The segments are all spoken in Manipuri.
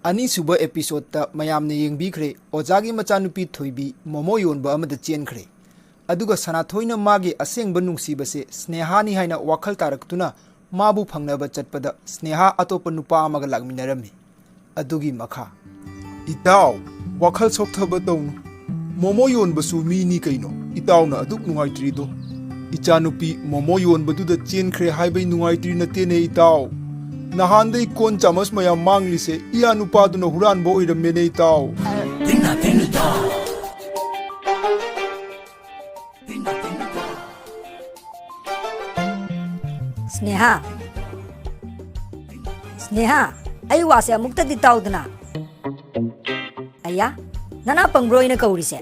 ꯑꯅꯤꯁꯨꯕ एपिसोड मयामने येंबिख्रे ओजागी मचानुपी थोइबी मोमो योनबा अमद चेनख्रे अदुगा सनाथोइना मागे असेंगबा नुंसीबसे स्नेहानी हाइना वाखल तारक्तुना माबु फंगनबा चटपदा स्नेहा अतोप नुपा अमगा लागमिनरमे अदुगी मखा इताव वाखल सोक्थबा तौनु मोमो योनबसु मीनी कैनो इतावना अदुक नुंगाइत्रिदो इचानुपी मोमो योनबदुदा चेनख्रे हाइबै नुंगाइत्रि नतेने इताव नहानदे कोन चामस मयाम मांगलिसे इया नुपादुना हुरानबो ओइरमेने इताव स्नेहा स्नेहा आई वासे अमुक्तदि ताउदना अया नना पंग्रोइना कौरिसे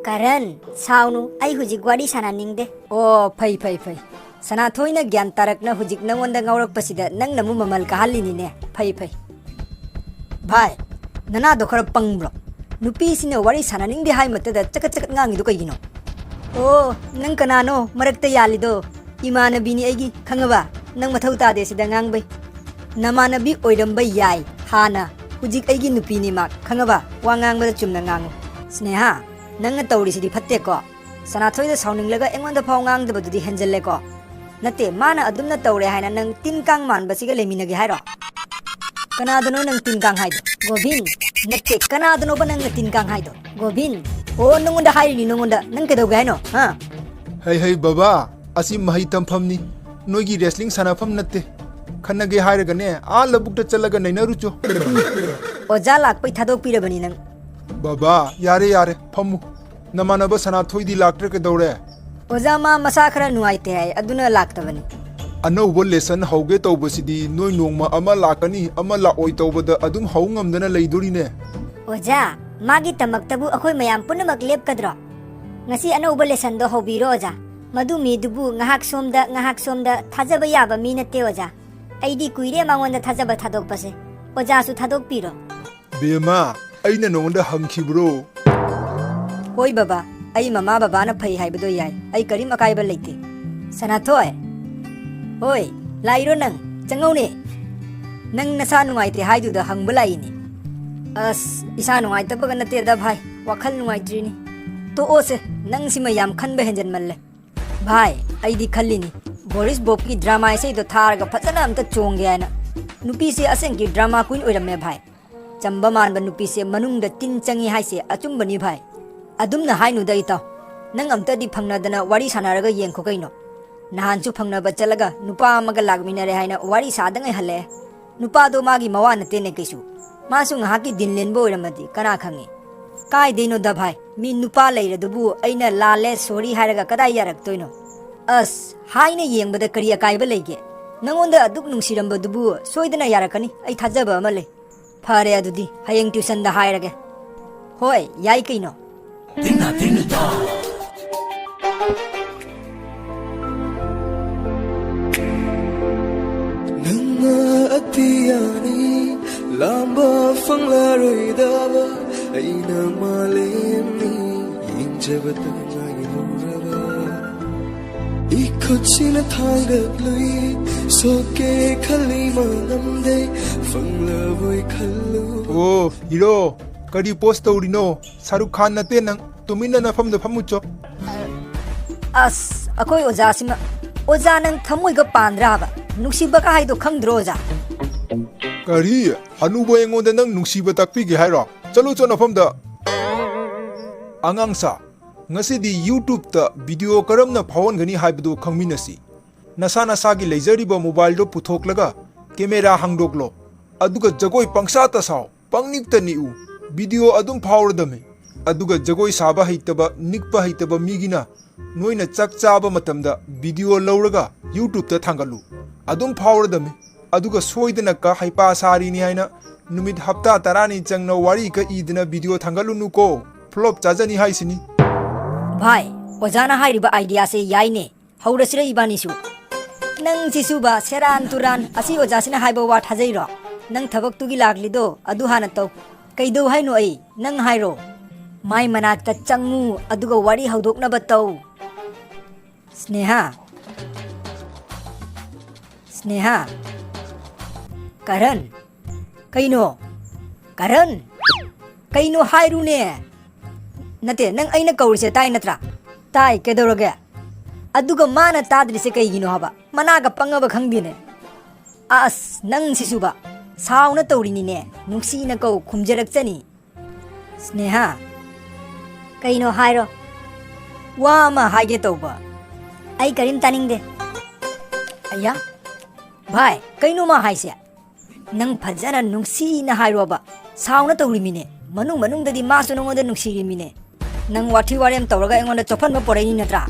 करण साउनु आई हुजिक वारी साना निंगदे ओ फै फै फै सनाथोइना ज्ञान तारकना हुजिक नंगोंदा ngaurakpasida nang namu mamal kahalini फै फै भाई नना दो खर पंग्रो नुपी सिने वारी साना निंगदे हाय मतदा चक चक ngangi do कइगिनो ओ नंग कनानो मरक्ता यालिदो इमानबीनी आइगी खंगबा नंग मथौ तादे सिदा ngangbay नमानबी ओइरमबा याय हाना हुजिक आइगी नुपीनी मा खंगबा वा ngangbada chumna ngangu स्नेहा नंग तौरिसिदि फत्ते को सनाथोइदा साउनिंगलगा एंगोंदा फाव nganगदबदुदि हेंजल्ले को नते माना अदुमना तौरे हायना नंग तिनकांग मानबसिगा लेमिनगे हायरो कनादनो नंग तिनकांग हायदो गोभिन नते कनादनो बा नंग तिनकांग हायदो गोभिन ओ नंगोंदा हायरिनि नंगोंदा नंग केदोगे हायनो हा hey baba asi mahi tamfamni noigi wrestling sanafam natte खन्नगे हायरगने आ लबुकटा चलगा नैनारुचो ओजा लाकपै थादोक पिरबनी नंग बाबा यारे यारे फमु नमानबा सनाथोइदि लाक्टर के दौरे ओजा मा मसा खरा नुआइते है अदुना लाक्तबनी अनौब लेसन हौगे तौबसिदि नोय नोंगमा अमा लाकनी अमा लाओय तौबदा अदुम हौ ngamdana लेदोरिने ओजा मागी तमक्तबु अखोय मयाम पुनमक लेपकद्रो ngasi अनौब लेसन दो हौबिरो ओजा मदु मीदुबु ngahak somda थाजबा याबा मी नते ओजा आइदी कुइरे मांगोंदा थाजबा थादोकपसे ओजा सु थादोक पिरो बेमा अइना नोंगदा हंखिब्रो होय बाबा आई ममा बाबा ना फै हाइबदो याय आई करीम अकाइबा लेते सनाथोय होय लाइरो नंग चंगौने नंग नसा नुआइते हाइदुदा हंगबा लाइनी अस इसा नुआइतबगा नतेदा भाई वाखल नुआइत्रिनी तो ओसे नंग सिमा याम खनबा हेंजन मल्ले भाई आइदी खल्लिनी बोरिस बोप की ड्रामा ऐसे तो थारगा फजना अमता चोंगे आना नुपी से असेंग की ड्रामा क्वीन ओइरमे भाई चंबा मानबा नुपी से मनुंगदा तिन चंगी हाइसे अचुंबनी भाई अदुमना हाइनुदा इताव नंग अमतदी फंगनादना वारी सानारगा येंखो कइनो नहानसु फंगनाबा चलगा नुपा अमगा लागमिनरे हाइना वारी सादंगै हले नुपादो मागी मवा नतेने कैसु मासु ngahaki dinlenbo oiramadi kana khangi kai deino da bhai mi nupa leiradu aina lale sorry haraga kadai yarak toino as haina yengbada kari akaiba lege nangonda aduk nungsirambo dubu soidana yarakani ai thajaba amale phare adudi hayeng tuition da hairage hoy yai kaino Tina da Nanga atiyani lamba fangla roidaba aina malemi injabata ngai horaba ikochina thanga lui soke khali manamde fangla boy khallu oh hero करी पोस्ट तौरिनो शाहरुख खान नते नंग तुमिना नफम द फमुचो अस अकोय ओजा सिमा ओजा नंग थमोइगा पांद्राबा नुक्सिबा का हाइदो खंगद्रो ओजा करी हनुबो एंगोंदा नंग नुक्सिबा ताकपिगे हाइरो चलो चो नफम the अंगांसा ngasi di YouTube ta video karamna phawon gani haibdu khangminasi nasa nasagi leizariba mobile do puthoklaga camera hangdoklo aduga jagoi pangsa ta saw pangnik ta ni u video adum phawradame aduga jagoi saba haitaba nikpa haitaba migina noina chak chaba matamda video lawraga YouTube ta thangalu adum phawradame aduga soidana ka haipa sari ni haina numit hafta tarani changna wari ka idna video thangalu nu ko flop chajani haisini भाई ओजाना हाइरिबा आइडिया से याइने हौरसिरा इबानिसु नंग सिसुबा सेरान तुरान असि ओजासिना हाइबो वा थाजैरो नंग थबक तुगी लागलिदो अदु हाना तो कैदो हाइनो आई नंग हाइरो माई मनाकता चंगु अदुगा वारी हौदोकनबा तौ स्नेहा स्नेहा करण कइनो Karan, kaino hairu ne. Nate, nang aina kaurise tai natra. Tai kedoroge. Aduga mana tadrise kaigino haba. Managa pangaba khangdine. As nang sisuba. Sauna taurini ne. Nungsi na kau khumjarakchani. Sneha. Kaino hairo. Wa ma haige tauba. Ai karim taningde. Aya. Bhai, kaino ma haise. Nang phajana nungsi na hairoba. Sauna taurimine. Manung dadi masu nongoda nungsi rimine. Nang wathi warem tawraga engonda chophan ma porani natra.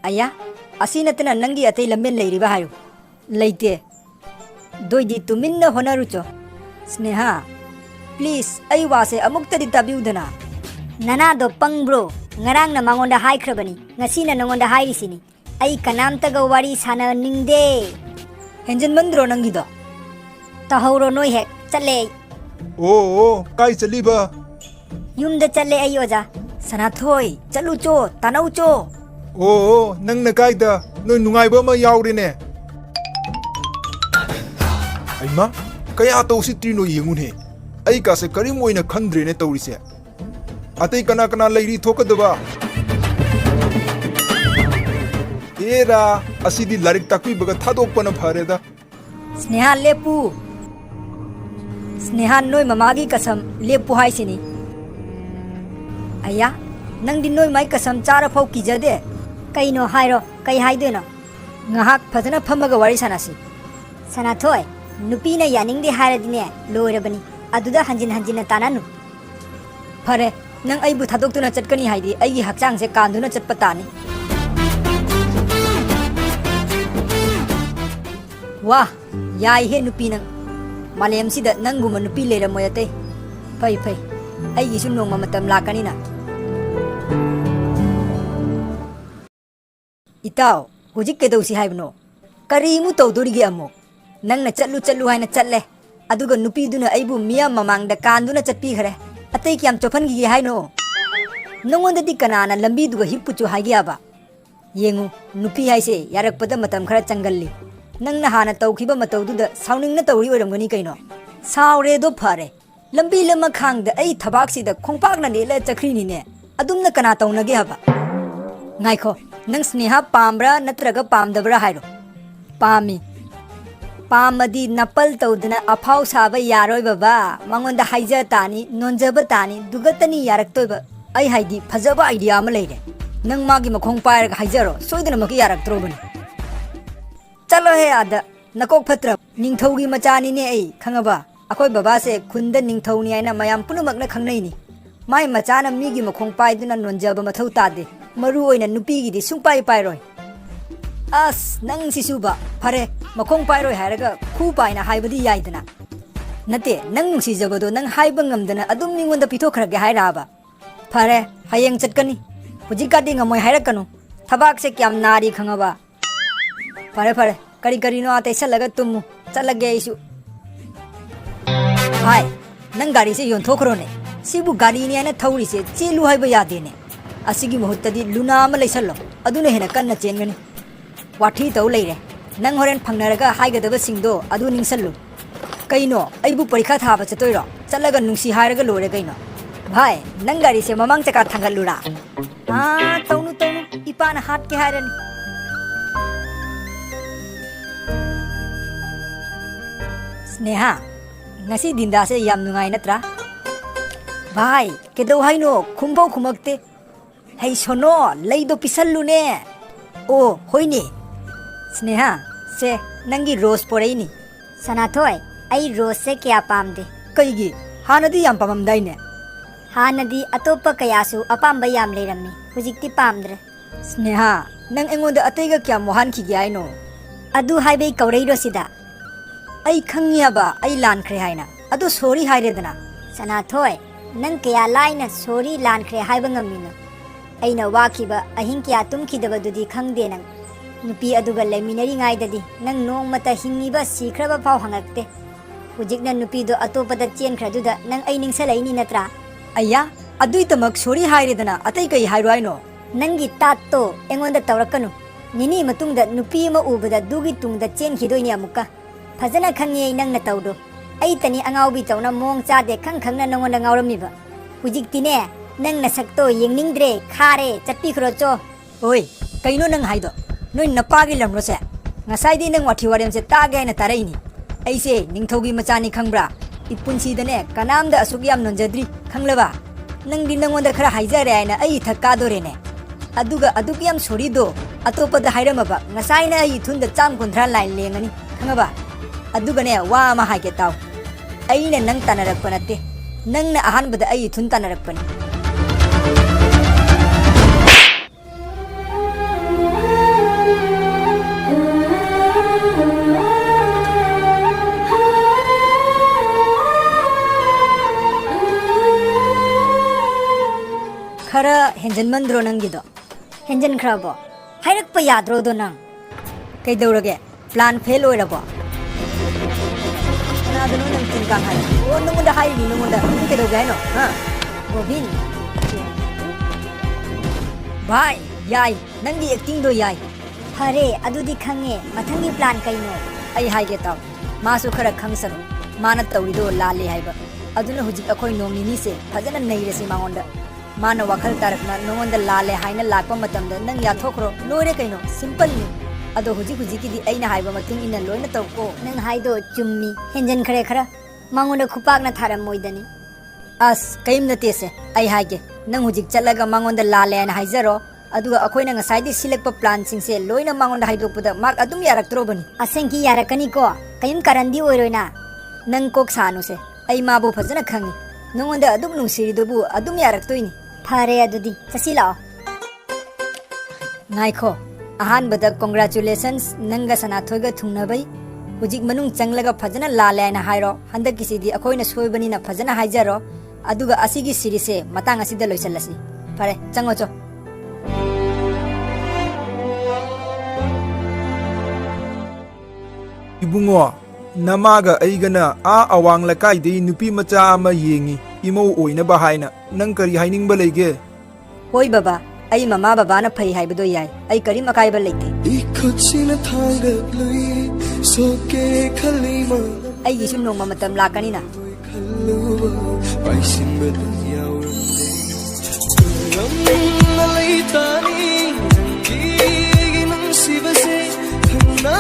Aya, asi natena nangi atei lamben leiriba hayo. Leite. Doidi tuminna honarucho. Sneha, please, ai wase amukta di tabiudana. Nanado pang bro. Ngarang na mangonda hai krabani. Ngasi na nangonda hai risini. Ai kanamta ga wari sana ningde. Henjen mandro nangido. Tahoro noi hek. Chale. Oh, kai chaliba. Yumda chale ai oja. Sanathoi, chalucho, tanaucho. Oh, nang na kai da. Noi nungai ba ma yaurine. Ai ma, kaya to si trino yengun he. Ai ka se kari moina khandre ne tawrise. Atei kana leiri thokadaba. Era, asidi larik takui baga thadokpana phareda. Sneha lepu. Sneha noi mamagi kasam lepu hai sini. Aya, nang din noi mai kasam chara phau kijade. Kaino hairo. Kai haideno. Ngahak phajana phamaga wari sanasi. Sanathoi. Nupi na yaningde hairadine. Loirabani. Aduda hanjin tananu. Phare, nang aibu thadoktuna chatkani haidi aigi hakchang se kanduna chatpatani. Wah, yai he nupi nang. Malem sida nanguma nupi lera moyate. Phai, aigi su nongma matam lakani na. Itaw, hujik kedausi haibno. Kari mu tawdorigi amo. Nang na chatlu haina chatle. Aduga nupi duna aibu miyam mamangda kanduna chatpi khare. Atei kyam chophan gi haino. Nongonda di kanana lambi duga hippuchu hagi aba. Yengu nupi haise yarakpada matam khara changalli. Nang na hana tawkhiba matawduda sauning na tawri oramgani kaino. Saure do phare. Lambi lama khangda ai thabak sida khongpak na nela chakrini ne. Adumna kana tawnage haba. Ngaikho, nang sneha pambra natraga pamdabra hairo. Pami. Pamadi napal tawdana aphau saba yaroi baba. Mangonda haija tani, nonjaba tani, dugatani yaraktoiba. Ai haidi phajaba idea ama leire. Nang magi makhong pairaga haijaro, soidana maki yaraktrobani. Chalo he ada, nakok phatra, ningthaugi machani ne ai, khangaba. Akoi baba se khunda ningthauni aina mayam punamakna khangnai ni. Mai machana migi makhong paiduna nonjaba mathau tade. Maru oina nupi gi di sungpai pairoi. As nang sisuba, phare makhong pairoi hairaga khu paina haibadi yaidana. Nate nang nungsi jabado nang haiba ngamdana adum ningonda pitokhrage hairaba. Phare hayeng chatkani. Hujikadi ngamoi hairakanu. Thabak se kyam nari khangaba. Phare kari no ate salaga tumu chalage isu. Hai nang gari se yon thokhro ne. Sibu gari ni ana thauri se chelu haiba yade ne. Asigi muhuttadi luna ama leisallo. Aduna hena kanna chengani. Wathi taw leire. Nang horen phangnaraga haigadaba singdo adu ningsallu. Kaino aibu parikha thaba chatoiro. Chalaga nungsi hairaga lore kaino. Bhai nang gari se mamang chaka thangalura. Taunu ipana hat ke hairani. Sneha, ngasi dinda se yam nungai natra? Bhai, kedau haino khumbau khumakte. Hey sono, leido pisallu ne. Oh, hoini. Sneha, se nangi rose porei ni. Sanathoi, ai rose se kya pamde. Kaigi, hanadi yam pamamdai ne. Hanadi atopa kayasu apamba yam leiramni. Hujikti pamdre. Sneha, nang engonda ataiga kya mohan ki gyai no. Adu haibe kaureiro sida. Ai khangiya ba, ai lankhre haina. Adu sorry hairedana. Sanathoi, nang kya laina sorry lankhre haiba ngamino. Aina wakiba ahin kya tumkhidaba dudi khangde nang. Nupi aduga leminari ngaidadi nang nongmata hingiba sikraba phau hangakte. Hujikna nupi do atopada chenkhraduda nang ai ningsalaini natra. Aya, adui tamak sorry hairedana atai kai hairoi no. Nangi tatto engonda tawrakanu. Nini matungda nupi ma ubada dugi tungda chenkhidoini amuka. Phajana khangi nang na tawdo. ai tani angaubi tawna mong cha de khang khang na nongonda ngaurammiba hujikti ne nang nasakto yengningdre khare chappi khro cho oi kaino nang haido noi napagi lamro se ngasai di nang wathi warem se ta ga na tarai ni ai se ningthogi machani khangbra ipunsi dane kanam da asuk yam nonjadri khangleba nang di nangonda khara haijare aina ai thakka dore ne aduga aduk yam sori do atopa da hairamaba ngasai na ai thun da cham kunthra line lengani khangaba aduga ne wa ma haike taw ai ne nang tanarak panate nang na ahan bada ai thun tanarak pani khara henjan mandro nangido henjan khrabo hairak pa yadro do nang kai daurage plan fail oirabo na dano nang tingkang hai o nungunda hai ni nungunda kai daugai no ha Robin bhai yai nangi acting do yai phare adudi khange mathangi plan kaino ai hai ge taw masu khara khangsaro mana tawrido lale haiba aduna hujik akhoi nongni ni se phajana nei resi mangonda mana wakhal tarakna nongonda lale haina lakpa matamda nang ya thokro loire kaino simple ni ado hujik hujiki di aina haiba matung ina loina tawko nang haido chummi henjan khare khara mangonda khupak na tharam moidani as kaim na tese ai haige nang hujik chalaga mangonda lale na haijaro aduga akoina ngasai di silekpa plan sing se loina mangonda haidokpuda mak adum yarak trobani asenki yarakani ko kayum karandi oiroina nang kok sanu se ai mabu phajana khangi nongonda adum nungsiri dobu adum yarak toini phare adudi chasila ngaikho ahan bada congratulations nanga sana thoiga thungnabai hujik manung changlaga phajana lale na hairo handa kisidi akoina soibani na phajana haijaro aduga asigi sirise matang asida loisalasi phare chango cho Ibungo namaga aigana a awang lakai de nupi macha ama yengi imo oina ba haina nang kari haining ba lege hoi baba ai mama baba na phai haibado yai ai kari makai ba leite Ikuchina thanga lui soke khalima ai gisum nong matam lakani na khaluwa paisim dunya ramde ram alai tani gi nang sibase thana